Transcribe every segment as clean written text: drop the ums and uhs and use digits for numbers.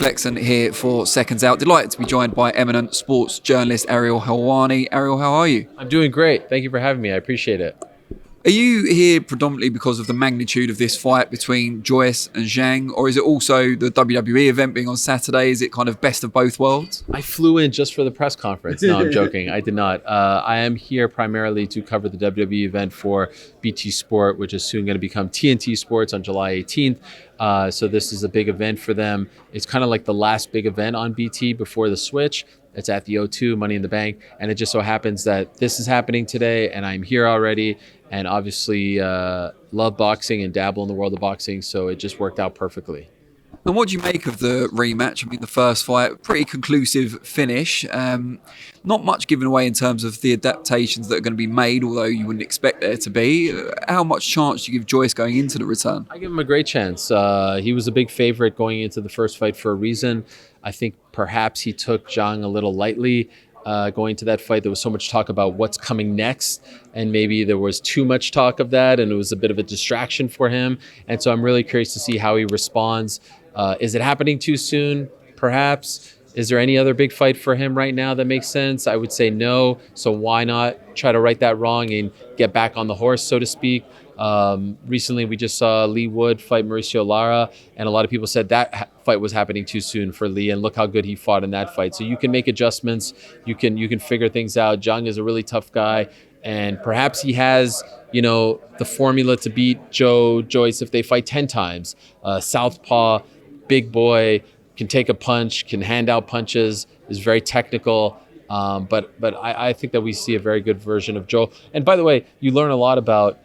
Flexen here for Seconds Out. Delighted to be joined by eminent sports journalist Ariel Helwani. Ariel, how are you? I'm doing great. Thank you for having me. I appreciate it. Are you here predominantly because of the magnitude of this fight between Joyce and Zhang, or is it also the WWE event being on Saturday? Is it kind of best of both worlds? I flew in just for the press conference. No, I'm joking. I did not. I am here primarily to cover the WWE event for BT Sport, which is soon going to become TNT Sports on July 18th. So this is a big event for them. It's kind of like the last big event on BT before the switch. It's at the O2, Money in the Bank. And it just so happens that this is happening today and I'm here already. And obviously love boxing and dabble in the world of boxing. So it just worked out perfectly. And what do you make of the rematch? I mean, the first fight, pretty conclusive finish. Not much given away in terms of the adaptations that are going to be made, although you wouldn't expect there to be. How much chance do you give Joyce going into the return? I give him a great chance. He was a big favorite going into the first fight for a reason. I think perhaps he took Zhang a little lightly. Going to that fight, there was so much talk about what's coming next, and maybe there was too much talk of that, and it was a bit of a distraction for him. And so I'm really curious to see how he responds. Is it happening too soon? Perhaps. Is there any other big fight for him right now that makes sense? I would say no. So why not try to right that wrong and get back on the horse, so to speak? Recently, we just saw Lee Wood fight Mauricio Lara, and a lot of people said that fight was happening too soon for Lee, and look how good he fought in that fight. So you can make adjustments, you can figure things out. Zhang is a really tough guy, and perhaps he has, the formula to beat Joyce if they fight 10 times. Southpaw, big boy, can take a punch, can hand out punches, is very technical. But I think that we see a very good version of Joe. And by the way, you learn a lot about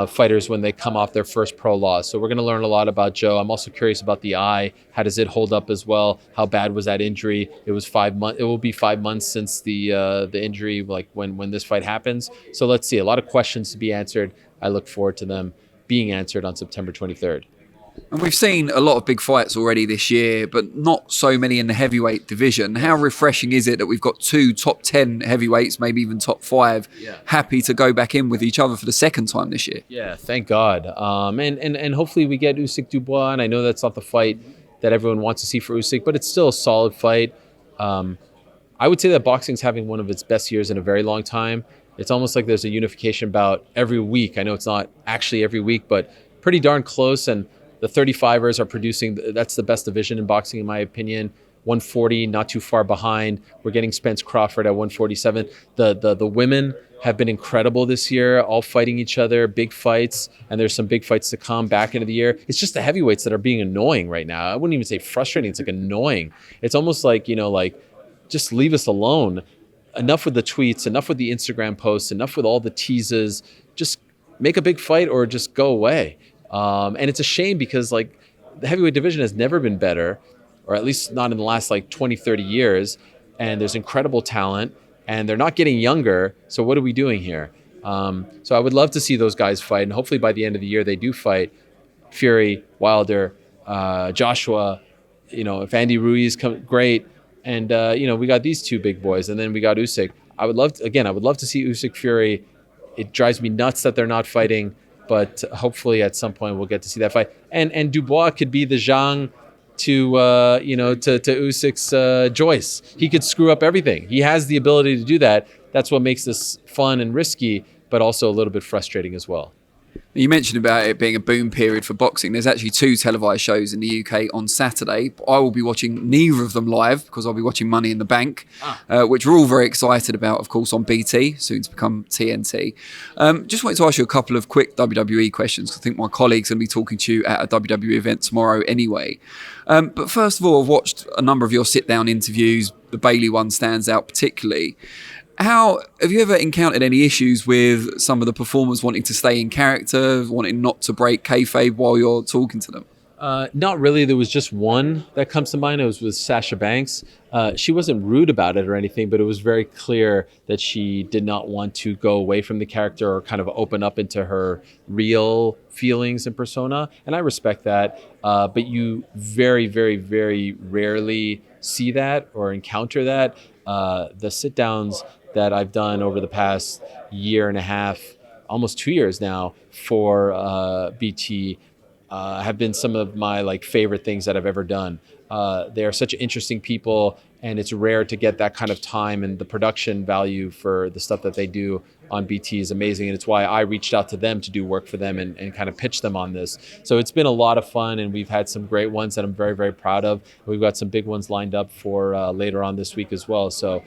fighters when they come off their first pro loss. So we're going to learn a lot about Joe. I'm also curious about the eye. How does it hold up as well? How bad was that injury? It was 5 months. It will be 5 months since the injury, like when this fight happens. So let's see. A lot of questions to be answered. I look forward to them being answered on September 23rd. And we've seen a lot of big fights already this year, but not so many in the heavyweight division. How refreshing is it that we've got two top 10 heavyweights, maybe even top 5, happy to go back in with each other for the second time this year? Yeah, thank God. And hopefully we get Usyk Dubois, and I know that's not the fight that everyone wants to see for Usyk, but it's still a solid fight. I would say that boxing's having one of its best years in a very long time. It's almost like there's a unification bout every week. I know it's not actually every week, but pretty darn close. And the 35ers are producing, that's the best division in boxing, in my opinion. 140, not too far behind. We're getting Spence Crawford at 147. The women have been incredible this year, all fighting each other, big fights, and there's some big fights to come back into the year. It's just the heavyweights that are being annoying right now. I wouldn't even say frustrating, it's like annoying. It's almost like, just leave us alone. Enough with the tweets, enough with the Instagram posts, enough with all the teases. Just make a big fight or just go away. And it's a shame because the heavyweight division has never been better, or at least not in the last 20, 30 years. And there's incredible talent and they're not getting younger. So what are we doing here? So I would love to see those guys fight. And hopefully by the end of the year, they do fight Fury, Wilder, Joshua, if Andy Ruiz comes, great. And, we got these two big boys and then we got Usyk. I would love to see Usyk Fury. It drives me nuts that they're not fighting. But hopefully at some point we'll get to see that fight. And Dubois could be the Zhang to Usyk's Joyce. He could screw up everything. He has the ability to do that. That's what makes this fun and risky, but also a little bit frustrating as well. You mentioned about it being a boom period for boxing. There's actually 2 televised shows in the UK on Saturday. I will be watching neither of them live because I'll be watching Money in the Bank, which we're all very excited about, of course, on BT, soon to become TNT. Just wanted to ask you a couple of quick WWE questions. I think my colleague's going to be talking to you at a WWE event tomorrow anyway. But first of all, I've watched a number of your sit-down interviews. The Bailey one stands out particularly. Have you ever encountered any issues with some of the performers wanting to stay in character, wanting not to break kayfabe while you're talking to them? Not really. There was just one that comes to mind. It was with Sasha Banks. She wasn't rude about it or anything, but it was very clear that she did not want to go away from the character or kind of open up into her real feelings and persona. And I respect that. But you very, very, very rarely see that or encounter that. The sit-downs that I've done over the past year and a half, almost 2 years now for BT have been some of my favorite things that I've ever done. they are such interesting people, and it's rare to get that kind of time, and the production value for the stuff that they do on BT is amazing. And it's why I reached out to them to do work for them and kind of pitch them on this. So it's been a lot of fun, and we've had some great ones that I'm very, very proud of. We've got some big ones lined up for later on this week as well. So,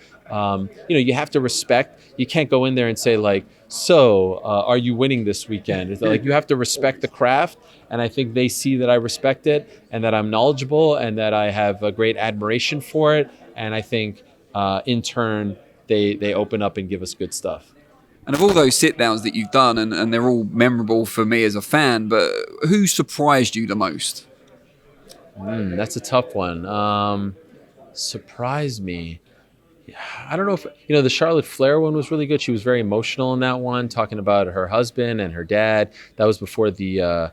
you have to respect. You can't go in there and say like, are you winning this weekend? It's like, you have to respect the craft. And I think they see that I respect it, and that I'm knowledgeable, and that I have a great admiration for it. And I think in turn, they open up and give us good stuff. And of all those sit-downs that you've done, and they're all memorable for me as a fan, but who surprised you the most? That's a tough one. Surprised me. I don't know if, the Charlotte Flair one was really good. She was very emotional in that one, talking about her husband and her dad. That was before the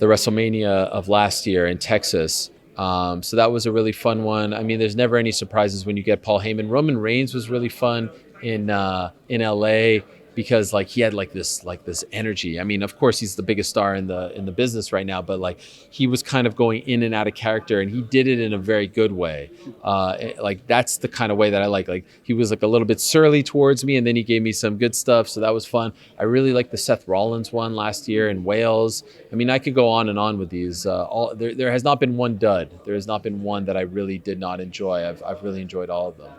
WrestleMania of last year in Texas. So that was a really fun one. I mean, there's never any surprises when you get Paul Heyman. Roman Reigns was really fun in LA, because like he had like this energy. I mean, of course he's the biggest star in the business right now, but like he was kind of going in and out of character, and he did it in a very good way. Like that's the kind of way that I like. Like he was like a little bit surly towards me, and then he gave me some good stuff, so that was fun. I really liked the Seth Rollins one last year in Wales. I mean, I could go on and on with these. There has not been one dud. There has not been one that I really did not enjoy. I've really enjoyed all of them.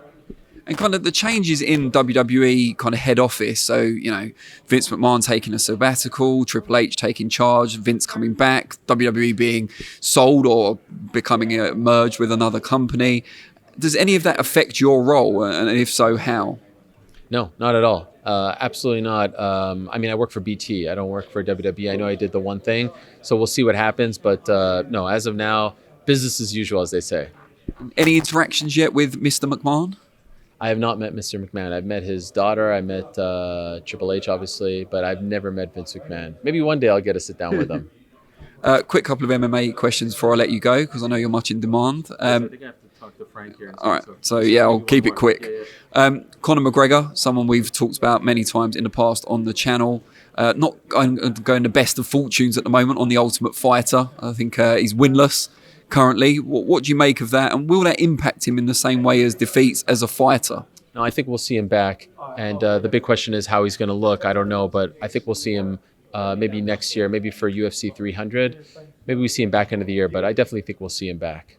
And kind of the changes in WWE kind of head office. So, Vince McMahon taking a sabbatical, Triple H taking charge, Vince coming back, WWE being sold or becoming merged with another company. Does any of that affect your role? And if so, how? No, not at all. Absolutely not. I mean, I work for BT. I don't work for WWE. I know I did the one thing, so we'll see what happens. But no, as of now, business as usual, as they say. Any interactions yet with Mr. McMahon? I have not met Mr. McMahon. I've met his daughter. I met Triple H, obviously, but I've never met Vince McMahon. Maybe one day I'll get to sit down with him. Quick couple of MMA questions before I let you go, because I know you're much in demand. I think I have to talk to Frank here. All right. So, yeah, I'll keep it quick. Conor McGregor, someone we've talked about many times in the past on the channel. Not going the best of fortunes at the moment on The Ultimate Fighter. I think he's winless currently. What do you make of that? And will that impact him in the same way as defeats as a fighter? No, I think we'll see him back. And the big question is how he's going to look. I don't know, but I think we'll see him maybe next year, maybe for UFC 300. Maybe we see him back end of the year, but I definitely think we'll see him back.